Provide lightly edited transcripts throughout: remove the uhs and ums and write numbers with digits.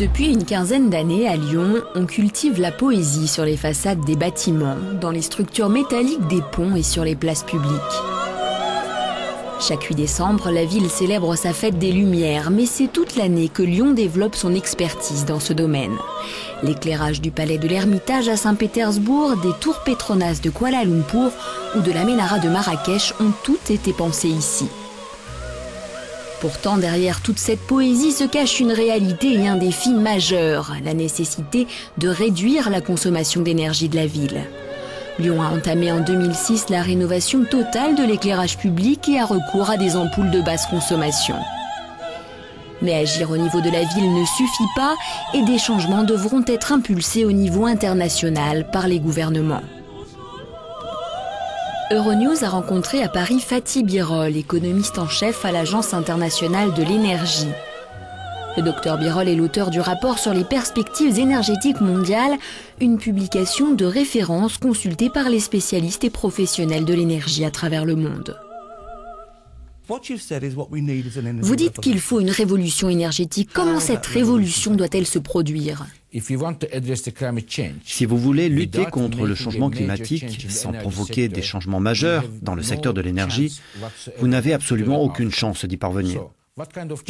Depuis une quinzaine d'années, à Lyon, on cultive la poésie sur les façades des bâtiments, dans les structures métalliques des ponts et sur les places publiques. Chaque 8 décembre, la ville célèbre sa fête des Lumières, mais c'est toute l'année que Lyon développe son expertise dans ce domaine. L'éclairage du palais de l'Ermitage à Saint-Pétersbourg, des tours Petronas de Kuala Lumpur ou de la Ménara de Marrakech ont toutes été pensées ici. Pourtant, derrière toute cette poésie se cache une réalité et un défi majeur, la nécessité de réduire la consommation d'énergie de la ville. Lyon a entamé en 2006 la rénovation totale de l'éclairage public et a recours à des ampoules de basse consommation. Mais agir au niveau de la ville ne suffit pas et des changements devront être impulsés au niveau international par les gouvernements. Euronews a rencontré à Paris Fatih Birol, économiste en chef à l'Agence internationale de l'énergie. Le docteur Birol est l'auteur du rapport sur les perspectives énergétiques mondiales, une publication de référence consultée par les spécialistes et professionnels de l'énergie à travers le monde. Vous dites qu'il faut une révolution énergétique. Comment cette révolution doit-elle se produire ? Si vous voulez lutter contre le changement climatique sans provoquer des changements majeurs dans le secteur de l'énergie, vous n'avez absolument aucune chance d'y parvenir.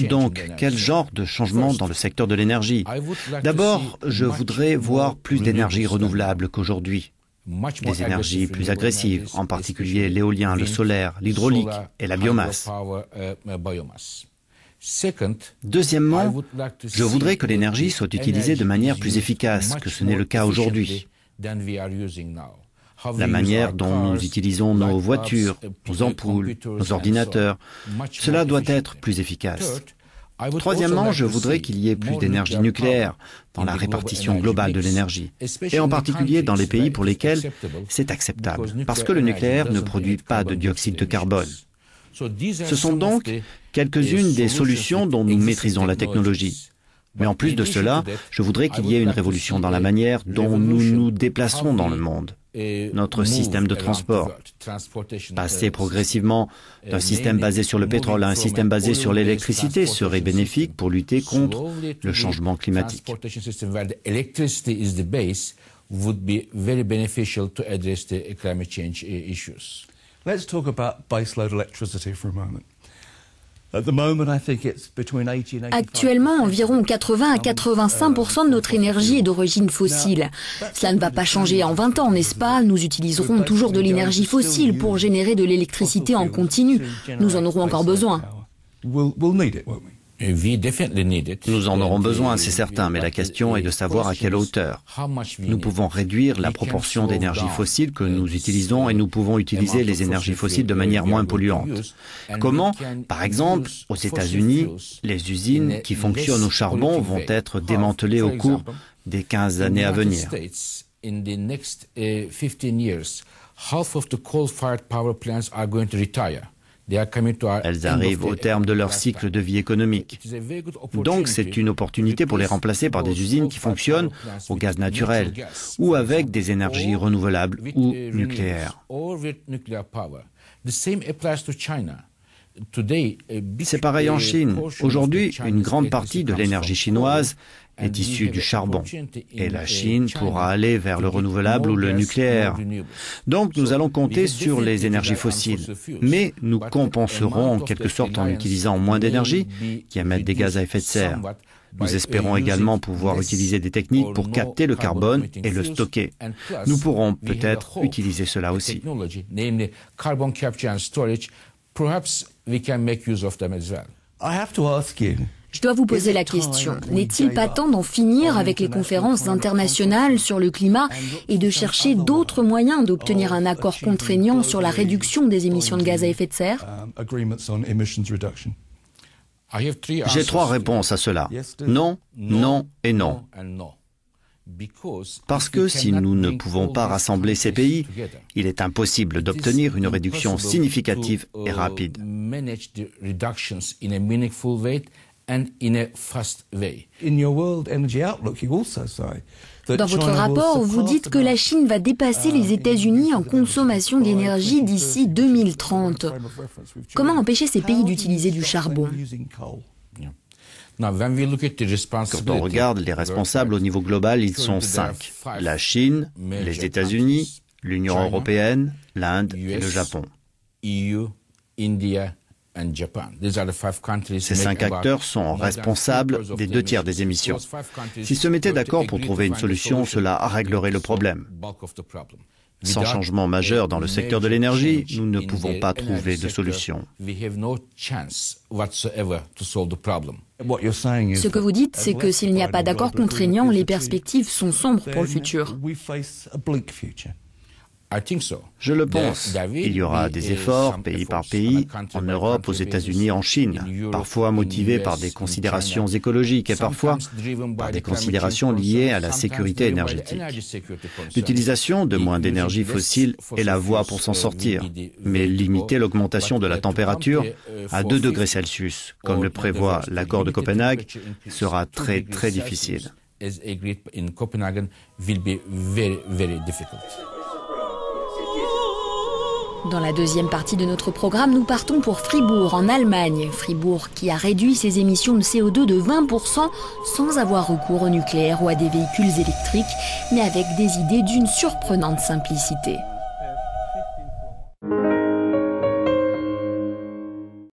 Donc, quel genre de changement dans le secteur de l'énergie ? D'abord, je voudrais voir plus d'énergie renouvelable qu'aujourd'hui. Des énergies plus agressives, en particulier l'éolien, le solaire, l'hydraulique et la biomasse. Deuxièmement, je voudrais que l'énergie soit utilisée de manière plus efficace que ce n'est le cas aujourd'hui. La manière dont nous utilisons nos voitures, nos ampoules, nos ordinateurs, cela doit être plus efficace. Troisièmement, je voudrais qu'il y ait plus d'énergie nucléaire dans la répartition globale de l'énergie, et en particulier dans les pays pour lesquels c'est acceptable, parce que le nucléaire ne produit pas de dioxyde de carbone. Ce sont donc quelques-unes des solutions dont nous maîtrisons la technologie. Mais en plus de cela, je voudrais qu'il y ait une révolution dans la manière dont nous nous déplaçons dans le monde. Notre système de transport. Passer progressivement d'un système basé sur le pétrole à un système basé sur l'électricité serait bénéfique pour lutter contre le changement climatique. Let's talk about baseload electricity for a moment. Actuellement, environ 80 à 85% de notre énergie est d'origine fossile. Cela ne va pas changer en 20 ans, n'est-ce pas ? Nous utiliserons toujours de l'énergie fossile pour générer de l'électricité en continu. Nous en aurons encore besoin. Nous en aurons besoin, c'est certain, mais la question est de savoir à quelle hauteur. Nous pouvons réduire la proportion d'énergie fossile que nous utilisons et nous pouvons utiliser les énergies fossiles de manière moins polluante. Comment ? Par exemple, aux États-Unis, les usines qui fonctionnent au charbon vont être démantelées au cours des 15 années à venir. Elles arrivent au terme de leur cycle de vie économique. Donc c'est une opportunité pour les remplacer par des usines qui fonctionnent au gaz naturel ou avec des énergies renouvelables ou nucléaires. C'est pareil en Chine. Aujourd'hui, une grande partie de l'énergie chinoise est issue du charbon. Et la Chine pourra aller vers le renouvelable ou le nucléaire. Donc nous allons compter sur les énergies fossiles. Mais nous compenserons en quelque sorte en utilisant moins d'énergie qui émettent des gaz à effet de serre. Nous espérons également pouvoir utiliser des techniques pour capter le carbone et le stocker. Nous pourrons peut-être utiliser cela aussi. Je dois vous poser la question. N'est-il pas temps d'en finir avec les conférences internationales sur le climat et de chercher d'autres moyens d'obtenir un accord contraignant sur la réduction des émissions de gaz à effet de serre ? J'ai 3 réponses à cela. Non, non et non. Parce que si nous ne pouvons pas rassembler ces pays, il est impossible d'obtenir une réduction significative et rapide. Dans votre rapport, vous dites que la Chine va dépasser les États-Unis en consommation d'énergie d'ici 2030. Comment empêcher ces pays d'utiliser du charbon ? Quand on regarde les responsables au niveau global, ils sont 5. La Chine, les États-Unis, l'Union européenne, l'Inde et le Japon. Ces 5 acteurs sont responsables des 2 tiers des émissions. S'ils se mettaient d'accord pour trouver une solution, cela réglerait le problème. Sans changement majeur dans le secteur de l'énergie, nous ne pouvons pas trouver de solution. Ce que vous dites, c'est que s'il n'y a pas d'accord contraignant, les perspectives sont sombres pour le futur. Je le pense. Il y aura des efforts, pays par pays, en Europe, aux États-Unis, en Chine, parfois motivés par des considérations écologiques et parfois par des considérations liées à la sécurité énergétique. L'utilisation de moins d'énergie fossile est la voie pour s'en sortir, mais limiter l'augmentation de la température à 2 degrés Celsius, comme le prévoit l'accord de Copenhague, sera très très difficile. Dans la deuxième partie de notre programme, nous partons pour Fribourg, en Allemagne. Fribourg qui a réduit ses émissions de CO2 de 20% sans avoir recours au nucléaire ou à des véhicules électriques, mais avec des idées d'une surprenante simplicité.